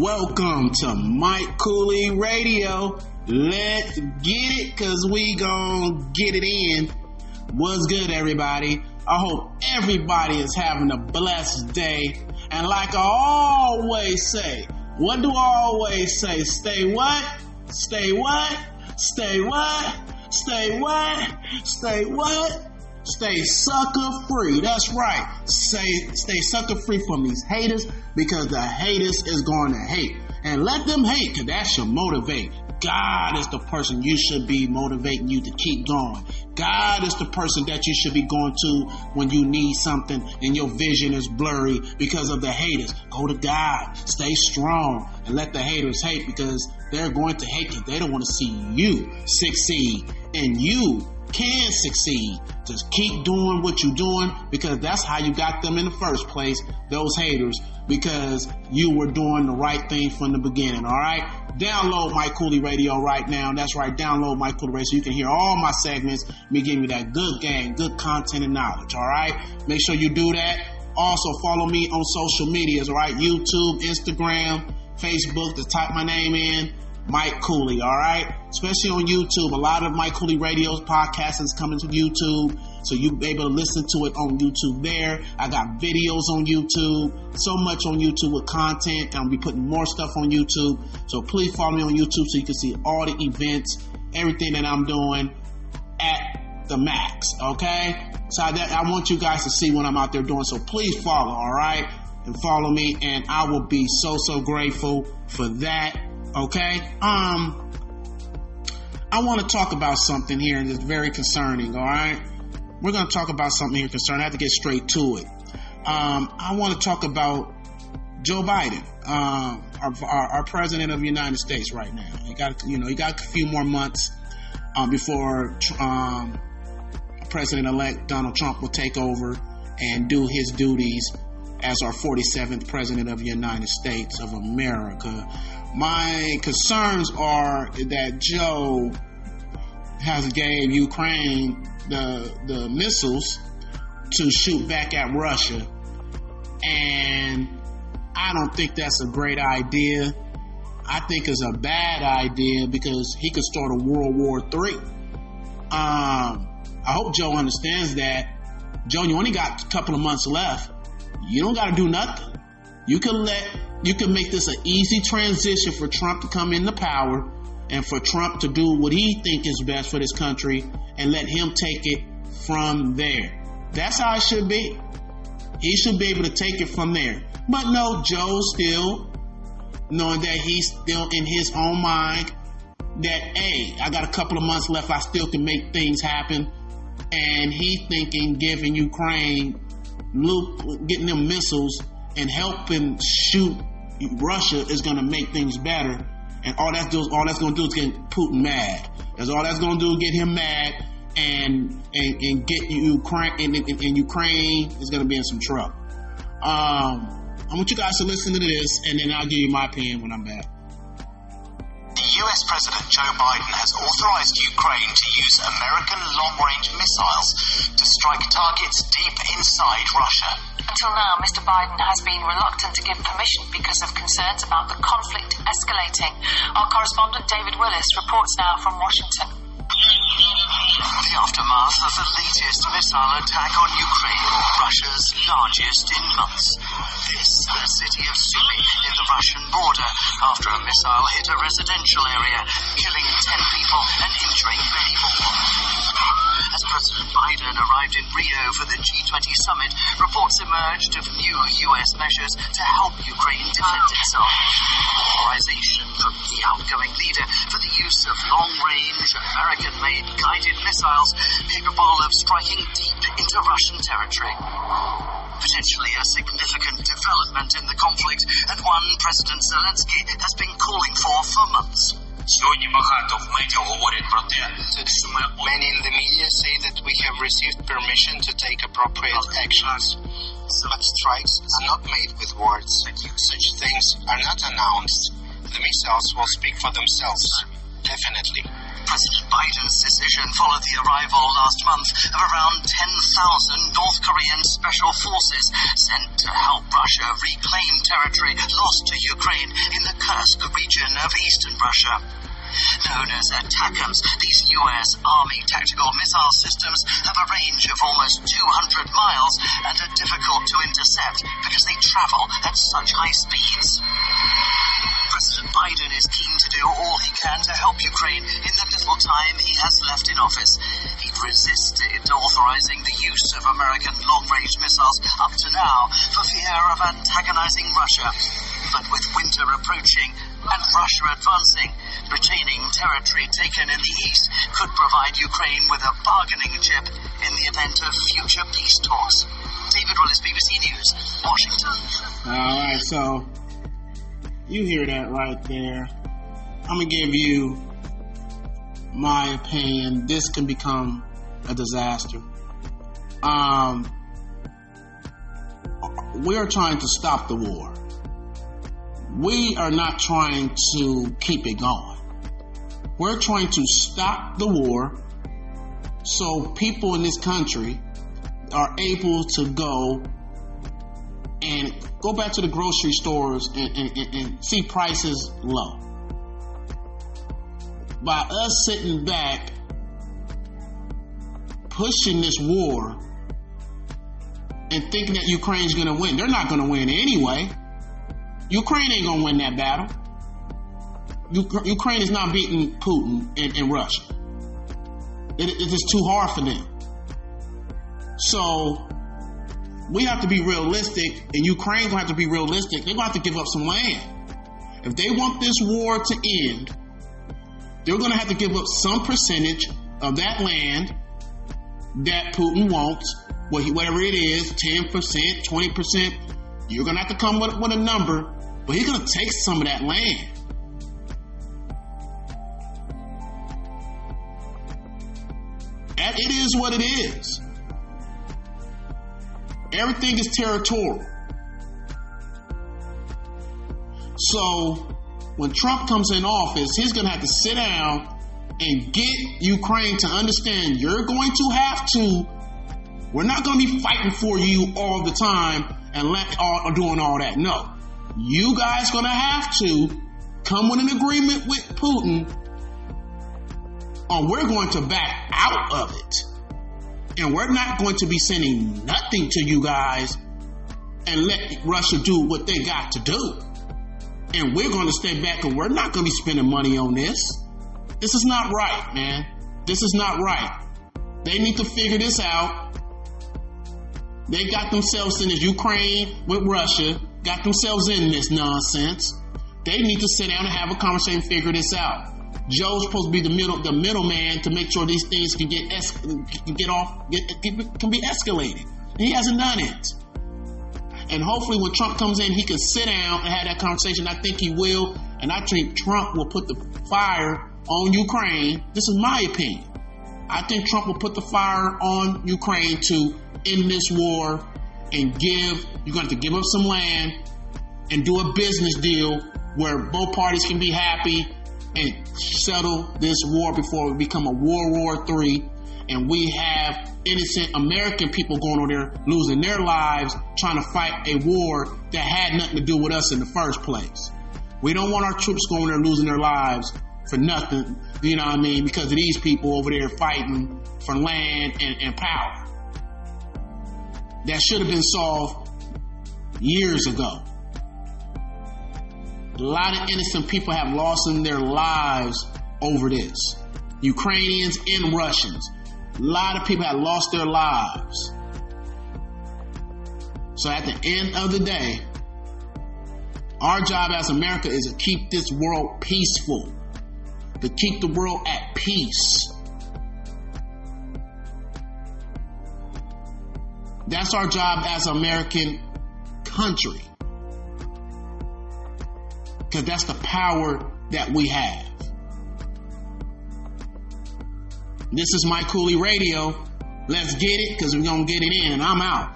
Welcome to Mike Cooley Radio. Let's get it, cause we gon' get it in. What's good, everybody? I hope everybody is having a blessed day. And like I always say, what do I always say? Stay what? Stay what? Stay what? Stay what? Stay what? Stay sucker free. That's right. Stay sucker free from these haters, because the haters is going to hate. And let them hate, because that should motivate. God is the person you should be motivating you to keep going. God is the person that you should be going to when you need something and your vision is blurry because of the haters. Go to God. Stay strong and let the haters hate, because they're going to hate because they don't want to see you succeed. And you can succeed. Just keep doing what you're doing, because that's how you got them in the first place, those haters, because you were doing the right thing from the beginning. All right, download Mike Cooley Radio right now. That's right, download Mike Cooley Radio so you can hear all my segments, me giving you that good game, good content and knowledge. All right, make sure you do that. Also follow me on social medias. All right, YouTube, Instagram, Facebook. Just type my name in, Mike Cooley, all right? Especially on YouTube. A lot of Mike Cooley Radio's podcasts is coming to YouTube, so you'll be able to listen to it on YouTube there. I got videos on YouTube, so much on YouTube with content. I'll be putting more stuff on YouTube, so please follow me on YouTube so you can see all the events, everything that I'm doing at the max, okay? So I want you guys to see what I'm out there doing, so please follow, all right? And follow me, and I will be so grateful for that. Okay, I want to talk about something here that's very concerning, all right? We're going to talk about something here concerning. I have to get straight to it. I want to talk about Joe Biden, our president of the United States right now. He got a few more months before President-elect Donald Trump will take over and do his duties as our 47th president of the United States of America. My concerns are that Joe has gave Ukraine the missiles to shoot back at Russia, and I don't think that's a great idea. I think it's a bad idea, because he could start a World War III. I hope Joe understands that. Joe, you only got a couple of months left. You don't got to do nothing. You can make this an easy transition for Trump to come into power, and for Trump to do what he thinks is best for this country, and let him take it from there. That's how it should be. He should be able to take it from there. But no, Joe's still knowing that he's still in his own mind that, hey, I got a couple of months left. I still can make things happen. And he's thinking giving Ukraine, getting them missiles and helping shoot Russia is going to make things better. And all that's going to do is get Putin mad. That's all that's going to do, get him mad, and get Ukraine, and Ukraine is going to be in some trouble. I want you guys to listen to this, and then I'll give you my opinion when I'm back. US President Joe Biden has authorized Ukraine to use American long-range missiles to strike targets deep inside Russia. Until now, Mr. Biden has been reluctant to give permission because of concerns about the conflict escalating. Our correspondent David Willis reports now from Washington. The aftermath of the latest missile attack on Ukraine, Russia's largest in months. This, the city of Sumy in the Russian border, after a missile hit a residential area, killing 10 people and injuring many more. As President Biden arrived in Rio for the G20 summit, reports emerged of new U.S. measures to help Ukraine defend itself. Authorization from the outgoing leader for the use of long-range, American-made guided missiles capable of striking deep into Russian territory. Potentially a significant development in the conflict, and one President Zelensky has been calling for months. Many in the media say that we have received permission to take appropriate actions. But strikes are not made with words. Such things are not announced. The missiles will speak for themselves. Definitely. President Biden's decision followed the arrival last month of around 10,000 North Korean special forces sent to help Russia reclaim territory lost to Ukraine in the Kursk region of eastern Russia. Known as ATACMS, these U.S. Army tactical missile systems have a range of almost 200 miles and are difficult to intercept because they travel at such high speeds. President Biden is keen to do all he can to help Ukraine in the little time he has left in office. He'd resisted authorizing the use of American long-range missiles up to now for fear of antagonizing Russia. But with winter approaching and Russia advancing, retaining territory taken in the east could provide Ukraine with a bargaining chip in the event of future peace talks. David Willis, BBC News, Washington. All right, so you hear that right there. I'm going to give you my opinion. This can become a disaster. We are trying to stop the war. We are not trying to keep it going. We're trying to stop the war so people in this country are able to go back to the grocery stores and see prices low. By us sitting back, pushing this war, and thinking that Ukraine's going to win. They're not going to win anyway. Ukraine ain't going to win that battle. Ukraine is not beating Putin and Russia. It is too hard for them. So we have to be realistic, and Ukraine's going to have to be realistic. They're going to have to give up some land. If they want this war to end, they're going to have to give up some percentage of that land that Putin wants, whatever it is, 10%, 20%. You're going to have to come with a number, but he's going to take some of that land. And it is what it is. Everything is territorial. So when Trump comes in office, he's going to have to sit down and get Ukraine to understand we're not going to be fighting for you all the time and doing all that. No. You guys going to have to come with an agreement with Putin on we're going to back out of it. And we're not going to be sending nothing to you guys and let Russia do what they got to do. And we're going to stay back and we're not going to be spending money on this. This is not right, man. This is not right. They need to figure this out. They got themselves in this Ukraine with Russia, got themselves in this nonsense. They need to sit down and have a conversation and figure this out. Joe's supposed to be the middleman to make sure these things can be escalated. And he hasn't done it. And hopefully when Trump comes in, he can sit down and have that conversation. I think he will. And I think Trump will put the fire on Ukraine. This is my opinion. I think Trump will put the fire on Ukraine to end this war and you're going to have to give up some land and do a business deal where both parties can be happy and settle this war before it become a World War III. And we have innocent American people going over there losing their lives trying to fight a war that had nothing to do with us in the first place. We don't want our troops going there losing their lives for nothing, you know what I mean, because of these people over there fighting for land and power. That should have been solved years ago. A lot of innocent people have lost their lives over this. Ukrainians and Russians. A lot of people have lost their lives. So at the end of the day, our job as America is to keep this world peaceful. To keep the world at peace. That's our job as an American country. Because that's the power that we have. This is Mike Cooley Radio. Let's get it, because we're going to get it in, and I'm out.